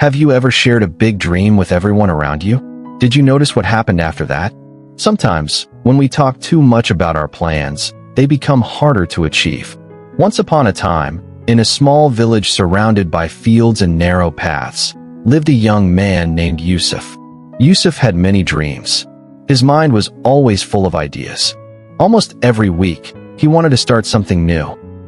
Have you ever shared a big dream with everyone around you? Did you notice what happened after that? Sometimes, when we talk too much about our plans, they become harder to achieve. Once upon a time, in a small village surrounded by fields and narrow paths, lived a young man named Yusuf. Yusuf had many dreams. His mind was always full of ideas. Almost every week, he wanted to start something new.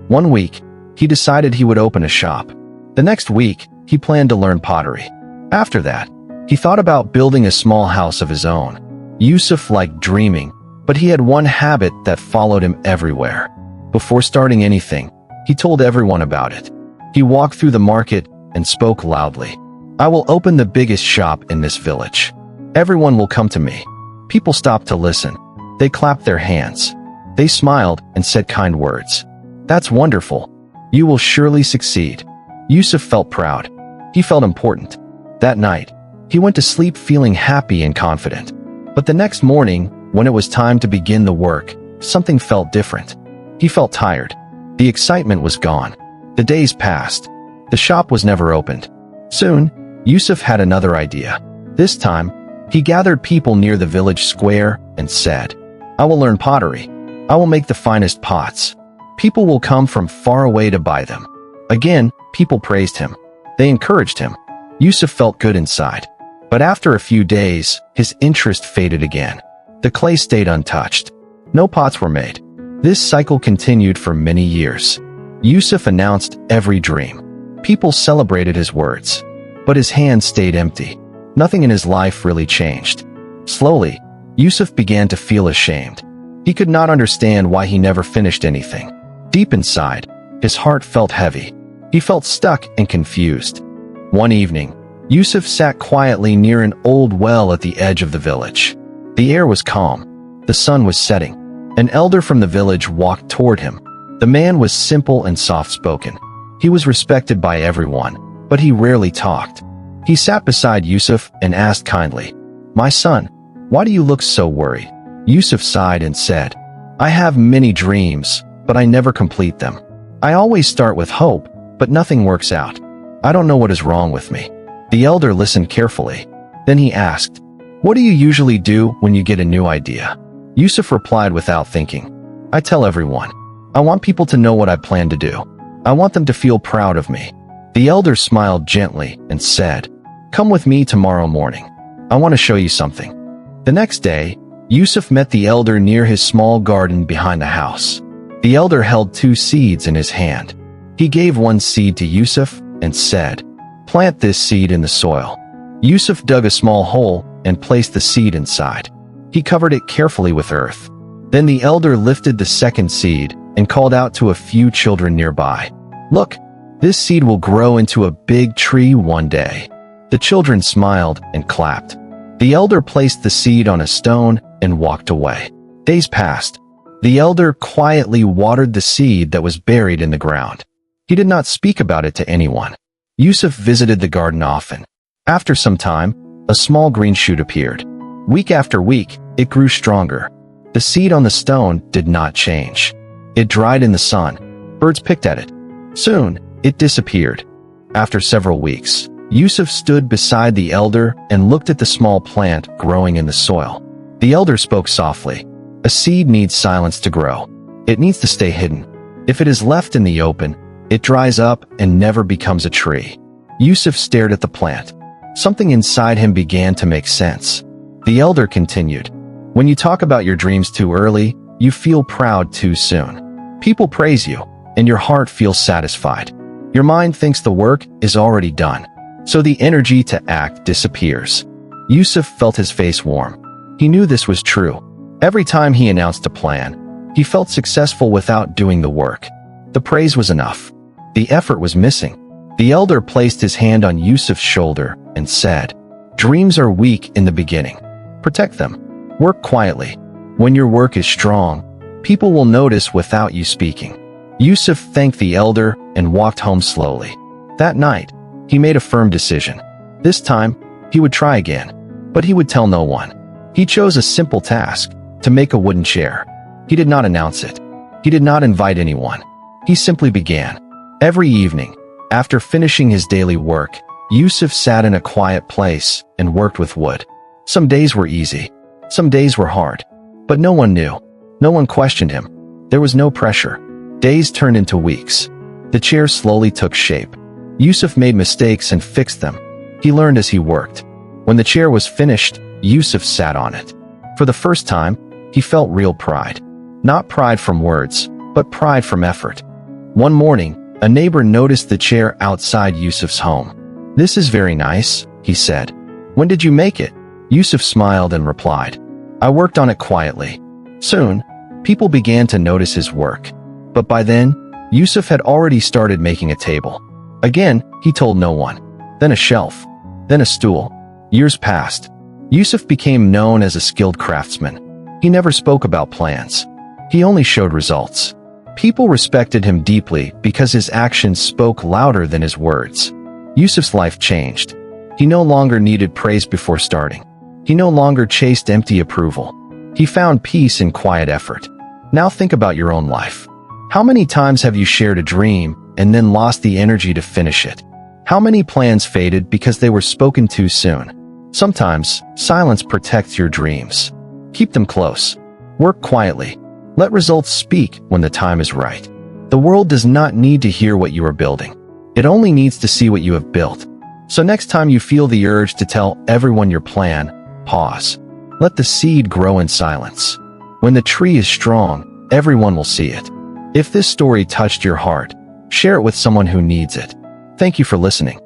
One week, he decided he would open a shop. The next week, he planned to learn pottery. After that, he thought about building a small house of his own. Yusuf liked dreaming, but he had one habit that followed him everywhere. Before starting anything, he told everyone about it. He walked through the market and spoke loudly. "I will open the biggest shop in this village. Everyone will come to me." People stopped to listen. They clapped their hands. They smiled and said kind words. "That's wonderful. You will surely succeed." Yusuf felt proud. He felt important. That night, he went to sleep feeling happy and confident. But the next morning, when it was time to begin the work, something felt different. He felt tired. The excitement was gone. The days passed. The shop was never opened. Soon, Yusuf had another idea. This time, he gathered people near the village square and said, "I will learn pottery. I will make the finest pots. People will come from far away to buy them." Again, people praised him. They encouraged him. Yusuf felt good inside. But after a few days, his interest faded again. The clay stayed untouched. No pots were made. This cycle continued for many years. Yusuf announced every dream. People celebrated his words. But his hands stayed empty. Nothing in his life really changed. Slowly, Yusuf began to feel ashamed. He could not understand why he never finished anything. Deep inside, his heart felt heavy. He felt stuck and confused. One evening, Yusuf sat quietly near an old well at the edge of the village. The air was calm. The sun was setting. An elder from the village walked toward him. The man was simple and soft-spoken. He was respected by everyone, but he rarely talked. He sat beside Yusuf and asked kindly, "My son, why do you look so worried?" Yusuf sighed and said, "I have many dreams, but I never complete them. I always start with hope, but nothing works out. I don't know what is wrong with me." The elder listened carefully. Then he asked, "What do you usually do when you get a new idea?" Yusuf replied without thinking, "I tell everyone. I want people to know what I plan to do. I want them to feel proud of me." The elder smiled gently and said, "Come with me tomorrow morning. I want to show you something." The next day, Yusuf met the elder near his small garden behind the house. The elder held 2 seeds in his hand. He gave one seed to Yusuf and said, "Plant this seed in the soil." Yusuf dug a small hole and placed the seed inside. He covered it carefully with earth. Then the elder lifted the second seed and called out to a few children nearby, "Look, this seed will grow into a big tree one day." The children smiled and clapped. The elder placed the seed on a stone and walked away. Days passed. The elder quietly watered the seed that was buried in the ground. He did not speak about it to anyone. Yusuf visited the garden often. After some time, a small green shoot appeared. Week after week, it grew stronger. The seed on the stone did not change. It dried in the sun. Birds picked at it. Soon, it disappeared. After several weeks, Yusuf stood beside the elder and looked at the small plant growing in the soil. The elder spoke softly. "A seed needs silence to grow. It needs to stay hidden. If it is left in the open, it dries up and never becomes a tree." Yusuf stared at the plant. Something inside him began to make sense. The elder continued, "When you talk about your dreams too early, you feel proud too soon. People praise you, and your heart feels satisfied. Your mind thinks the work is already done, so the energy to act disappears." Yusuf felt his face warm. He knew this was true. Every time he announced a plan, he felt successful without doing the work. The praise was enough. The effort was missing. The elder placed his hand on Yusuf's shoulder and said, "Dreams are weak in the beginning. Protect them. Work quietly. When your work is strong, people will notice without you speaking." Yusuf thanked the elder and walked home slowly. That night, he made a firm decision. This time, he would try again, but he would tell no one. He chose a simple task, to make a wooden chair. He did not announce it. He did not invite anyone. He simply began. Every evening, after finishing his daily work, Yusuf sat in a quiet place and worked with wood. Some days were easy. Some days were hard. But no one knew. No one questioned him. There was no pressure. Days turned into weeks. The chair slowly took shape. Yusuf made mistakes and fixed them. He learned as he worked. When the chair was finished, Yusuf sat on it. For the first time, he felt real pride. Not pride from words, but pride from effort. One morning, a neighbor noticed the chair outside Yusuf's home. "This is very nice," he said. "When did you make it?" Yusuf smiled and replied, "I worked on it quietly." Soon, people began to notice his work. But by then, Yusuf had already started making a table. Again, he told no one. Then a shelf. Then a stool. Years passed. Yusuf became known as a skilled craftsman. He never spoke about plans. He only showed results. People respected him deeply because his actions spoke louder than his words. Yusuf's life changed. He no longer needed praise before starting. He no longer chased empty approval. He found peace in quiet effort. Now think about your own life. How many times have you shared a dream and then lost the energy to finish it? How many plans faded because they were spoken too soon? Sometimes, silence protects your dreams. Keep them close. Work quietly. Let results speak when the time is right. The world does not need to hear what you are building. It only needs to see what you have built. So next time you feel the urge to tell everyone your plan, pause. Let the seed grow in silence. When the tree is strong, everyone will see it. If this story touched your heart, share it with someone who needs it. Thank you for listening.